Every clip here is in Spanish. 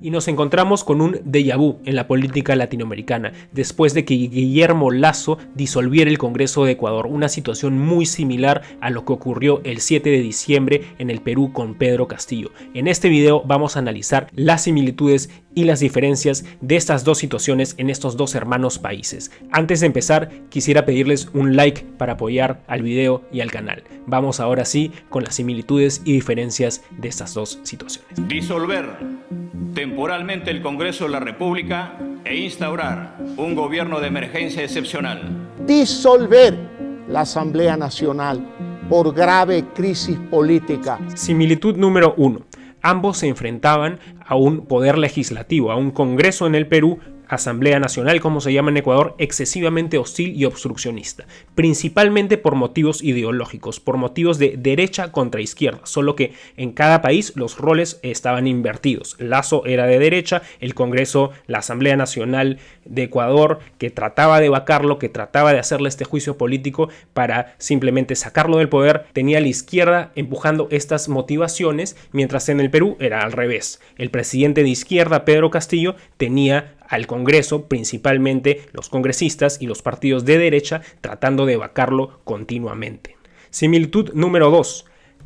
Y nos encontramos con un déjà vu en la política latinoamericana, después de que Guillermo Lasso disolviera el Congreso de Ecuador, una situación muy similar a lo que ocurrió el 7 de diciembre en el Perú con Pedro Castillo. En este video vamos a analizar las similitudes y las diferencias de estas dos situaciones en estos dos hermanos países. Antes de empezar, quisiera pedirles un like para apoyar al video y al canal. Vamos ahora sí con las similitudes y diferencias de estas dos situaciones. Disolver temporalmente el Congreso de la República e instaurar un gobierno de emergencia excepcional. Disolver la Asamblea Nacional por grave crisis política. Similitud número 1. Ambos se enfrentaban a un poder legislativo, a un Congreso en el Perú, Asamblea Nacional, como se llama en Ecuador, excesivamente hostil y obstruccionista, principalmente por motivos ideológicos, por motivos de derecha contra izquierda, solo que en cada país los roles estaban invertidos. Lasso era de derecha, el Congreso, la Asamblea Nacional de Ecuador, que trataba de vacarlo, que trataba de hacerle este juicio político para simplemente sacarlo del poder, tenía a la izquierda empujando estas motivaciones, mientras en el Perú era al revés. El presidente de izquierda, Pedro Castillo, tenía al Congreso, principalmente los congresistas y los partidos de derecha, tratando de vacarlo continuamente. Similitud número 2.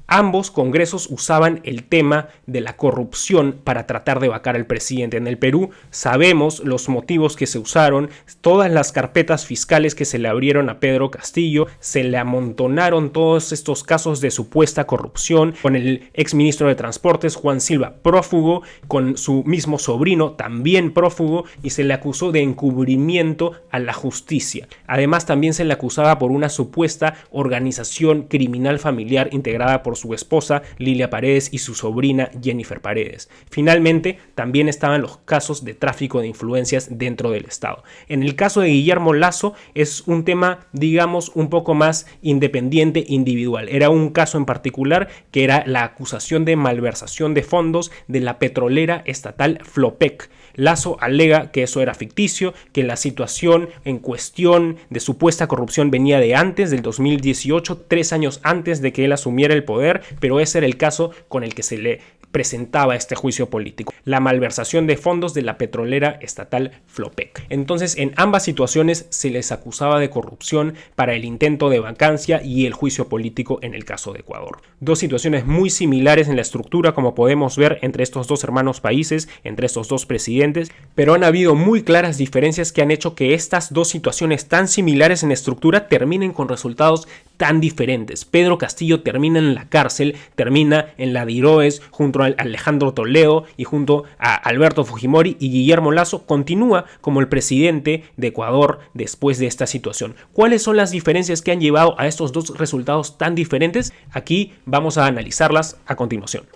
Ambos congresos usaban el tema de la corrupción para tratar de vacar al presidente. En el Perú sabemos los motivos que se usaron, todas las carpetas fiscales que se le abrieron a Pedro Castillo, se le amontonaron todos estos casos de supuesta corrupción, con el exministro de Transportes, Juan Silva, prófugo, con su mismo sobrino, también prófugo, y se le acusó de encubrimiento a la justicia. Además, también se le acusaba por una supuesta organización criminal familiar integrada por su esposa Lilia Paredes y su sobrina Jennifer Paredes. Finalmente, también estaban los casos de tráfico de influencias dentro del Estado. En el caso de Guillermo Lasso es un tema, digamos, un poco más independiente, individual. Era un caso en particular que era la acusación de malversación de fondos de la petrolera estatal Flopec. Lasso alega que eso era ficticio, que la situación en cuestión de supuesta corrupción venía de antes, del 2018, 3 años antes de que él asumiera el poder, pero ese era el caso con el que se le presentaba este juicio político, la malversación de fondos de la petrolera estatal Flopec. Entonces, en ambas situaciones se les acusaba de corrupción para el intento de vacancia y el juicio político en el caso de Ecuador. Dos situaciones muy similares en la estructura, como podemos ver, entre estos dos hermanos países, entre estos dos presidentes, pero han habido muy claras diferencias que han hecho que estas dos situaciones tan similares en estructura terminen con resultados tan diferentes. Pedro Castillo termina en la cárcel, termina en la DIROES junto a Alejandro Toledo y junto a Alberto Fujimori, y Guillermo Lasso continúa como el presidente de Ecuador después de esta situación. ¿Cuáles son las diferencias que han llevado a estos dos resultados tan diferentes? Aquí vamos a analizarlas a continuación.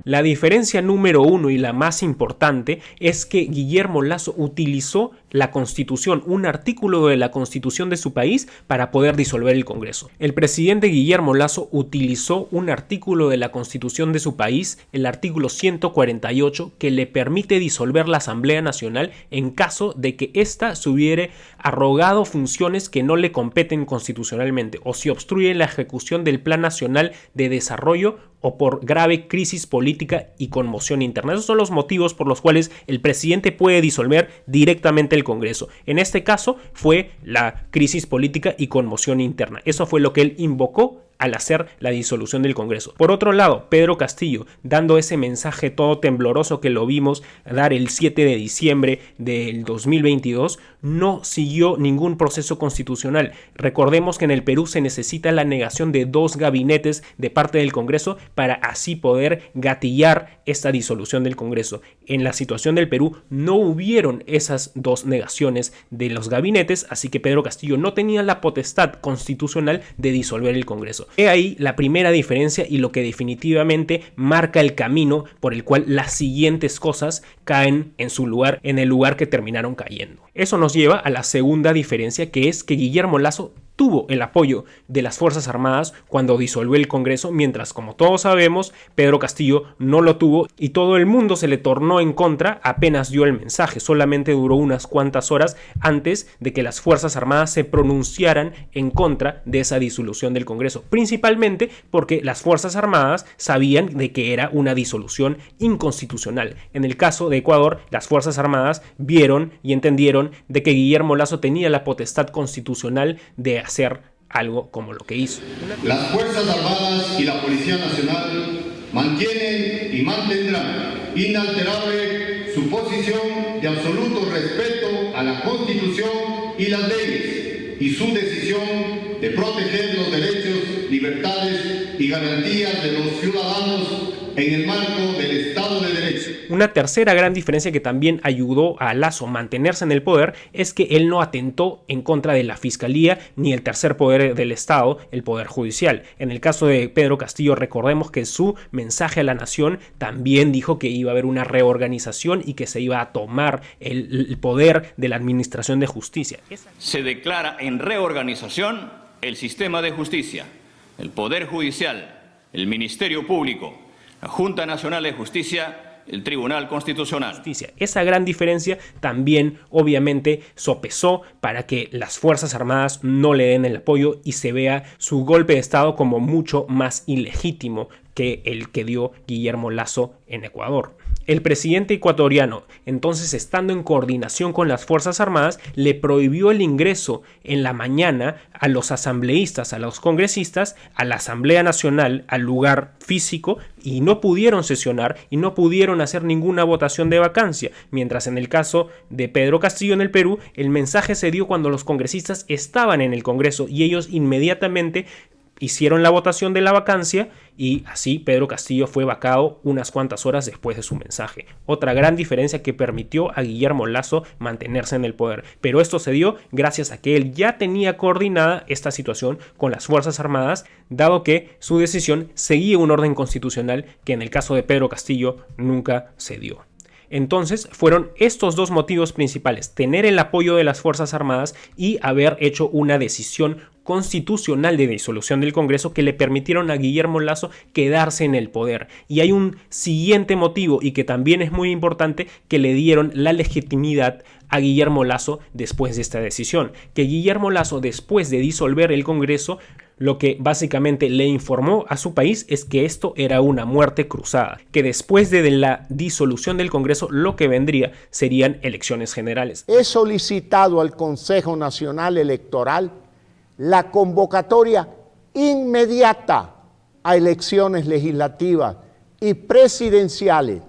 La diferencia número 1 y la más importante es que Guillermo Lasso utilizó la Constitución, un artículo de la Constitución de su país, para poder disolver el Congreso. El presidente Guillermo Lasso utilizó un artículo de la Constitución de su país, el artículo 148, que le permite disolver la Asamblea Nacional en caso de que ésta se hubiere arrogado funciones que no le competen constitucionalmente, o si obstruye la ejecución del Plan Nacional de Desarrollo, o por grave crisis política y conmoción interna. Esos son los motivos por los cuales el presidente puede disolver directamente el Congreso. En este caso fue la crisis política y conmoción interna. Eso fue lo que él invocó al hacer la disolución del Congreso. Por otro lado, Pedro Castillo, dando ese mensaje todo tembloroso que lo vimos dar el 7 de diciembre del 2022, no siguió ningún proceso constitucional. Recordemos que en el Perú se necesita la negación de 2 gabinetes de parte del Congreso para así poder gatillar esta disolución del Congreso. En la situación del Perú no hubieron esas 2 negaciones de los gabinetes, así que Pedro Castillo no tenía la potestad constitucional de disolver el Congreso. He ahí la primera diferencia y lo que definitivamente marca el camino por el cual las siguientes cosas caen en su lugar, en el lugar que terminaron cayendo. Eso nos lleva a la segunda diferencia, que es que Guillermo Lasso tuvo el apoyo de las Fuerzas Armadas cuando disolvió el Congreso, mientras, como todos sabemos, Pedro Castillo no lo tuvo y todo el mundo se le tornó en contra apenas dio el mensaje. Solamente duró unas cuantas horas antes de que las Fuerzas Armadas se pronunciaran en contra de esa disolución del Congreso, principalmente porque las Fuerzas Armadas sabían de que era una disolución inconstitucional. En el caso de Ecuador, las Fuerzas Armadas vieron y entendieron de que Guillermo Lasso tenía la potestad constitucional de hacer algo como lo que hizo. Las Fuerzas Armadas y la Policía Nacional mantienen y mantendrán inalterable su posición de absoluto respeto a la Constitución y las leyes y su decisión de proteger los derechos, libertades y garantías de los ciudadanos en el marco del Estado de Derecho. Una tercera gran diferencia que también ayudó a Lasso mantenerse en el poder es que él no atentó en contra de la Fiscalía ni el tercer poder del Estado, el Poder Judicial. En el caso de Pedro Castillo, recordemos que su mensaje a la nación también dijo que iba a haber una reorganización y que se iba a tomar el poder de la Administración de Justicia. Se declara en reorganización el sistema de justicia, el Poder Judicial, el Ministerio Público, la Junta Nacional de Justicia, el Tribunal Constitucional. Esa gran diferencia también obviamente sopesó para que las Fuerzas Armadas no le den el apoyo y se vea su golpe de Estado como mucho más ilegítimo que el que dio Guillermo Lasso en Ecuador. El presidente ecuatoriano, entonces estando en coordinación con las Fuerzas Armadas, le prohibió el ingreso en la mañana a los asambleístas, a los congresistas, a la Asamblea Nacional, al lugar físico, y no pudieron sesionar y no pudieron hacer ninguna votación de vacancia. Mientras en el caso de Pedro Castillo en el Perú, el mensaje se dio cuando los congresistas estaban en el Congreso y ellos inmediatamente hicieron la votación de la vacancia y así Pedro Castillo fue vacado unas cuantas horas después de su mensaje. Otra gran diferencia que permitió a Guillermo Lasso mantenerse en el poder. Pero esto se dio gracias a que él ya tenía coordinada esta situación con las Fuerzas Armadas, dado que su decisión seguía un orden constitucional que en el caso de Pedro Castillo nunca se dio. Entonces fueron estos dos motivos principales: tener el apoyo de las Fuerzas Armadas y haber hecho una decisión constitucional de disolución del Congreso que le permitieron a Guillermo Lasso quedarse en el poder. Y hay un siguiente motivo, y que también es muy importante, que le dieron la legitimidad a Guillermo Lasso después de esta decisión. Que Guillermo Lasso, después de disolver el Congreso, lo que básicamente le informó a su país es que esto era una muerte cruzada, que después de la disolución del Congreso lo que vendría serían elecciones generales. He solicitado al Consejo Nacional Electoral la convocatoria inmediata a elecciones legislativas y presidenciales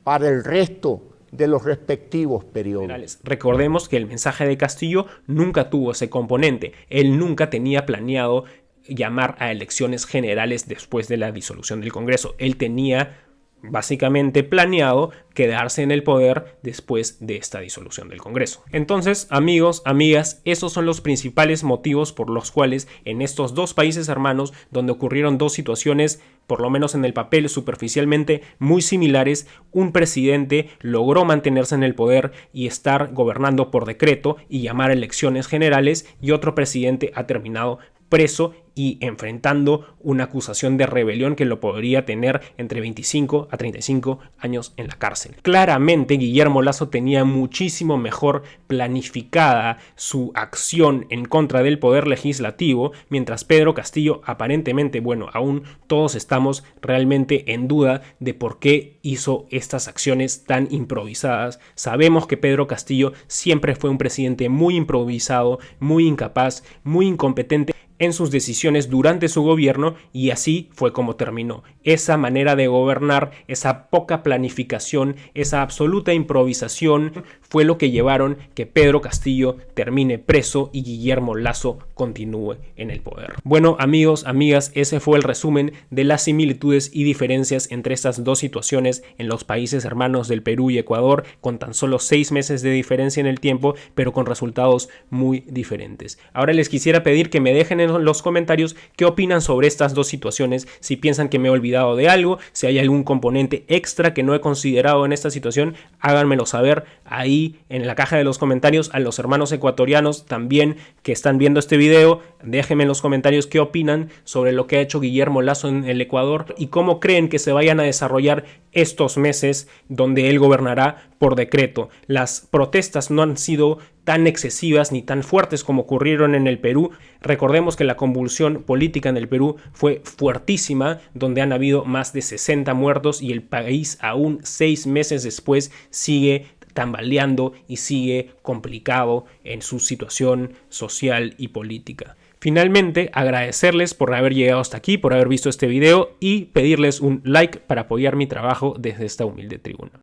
para el resto de los respectivos periodos. Recordemos que el mensaje de Castillo nunca tuvo ese componente. Él nunca tenía planeado llamar a elecciones generales después de la disolución del Congreso. Él tenía básicamente planeado quedarse en el poder después de esta disolución del Congreso. Entonces, amigos, amigas, esos son los principales motivos por los cuales en estos dos países hermanos, donde ocurrieron dos situaciones, por lo menos en el papel superficialmente muy similares, un presidente logró mantenerse en el poder y estar gobernando por decreto y llamar a elecciones generales, y otro presidente ha terminado preso y enfrentando una acusación de rebelión que lo podría tener entre 25 a 35 años en la cárcel. Claramente Guillermo Lasso tenía muchísimo mejor planificada su acción en contra del poder legislativo, mientras Pedro Castillo aparentemente, bueno, aún todos estamos realmente en duda de por qué hizo estas acciones tan improvisadas. Sabemos que Pedro Castillo siempre fue un presidente muy improvisado, muy incapaz, muy incompetente en sus decisiones durante su gobierno, y así fue como terminó. Esa manera de gobernar, esa poca planificación, esa absoluta improvisación fue lo que llevaron que Pedro Castillo termine preso y Guillermo Lasso continúe en el poder. Bueno, amigos, amigas, ese fue el resumen de las similitudes y diferencias entre estas dos situaciones en los países hermanos del Perú y Ecuador, con tan solo 6 meses de diferencia en el tiempo, pero con resultados muy diferentes. Ahora les quisiera pedir que me dejen en en los comentarios qué opinan sobre estas dos situaciones, si piensan que me he olvidado de algo, si hay algún componente extra que no he considerado en esta situación, háganmelo saber ahí en la caja de los comentarios. A los hermanos ecuatorianos también que están viendo este video, déjenme en los comentarios qué opinan sobre lo que ha hecho Guillermo Lasso en el Ecuador y cómo creen que se vayan a desarrollar estos meses donde él gobernará por decreto. Las protestas no han sido tan excesivas ni tan fuertes como ocurrieron en el Perú. Recordemos que la convulsión política en el Perú fue fuertísima, donde han habido más de 60 muertos y el país aún 6 meses después sigue tambaleando y sigue complicado en su situación social y política. Finalmente, agradecerles por haber llegado hasta aquí, por haber visto este video y pedirles un like para apoyar mi trabajo desde esta humilde tribuna.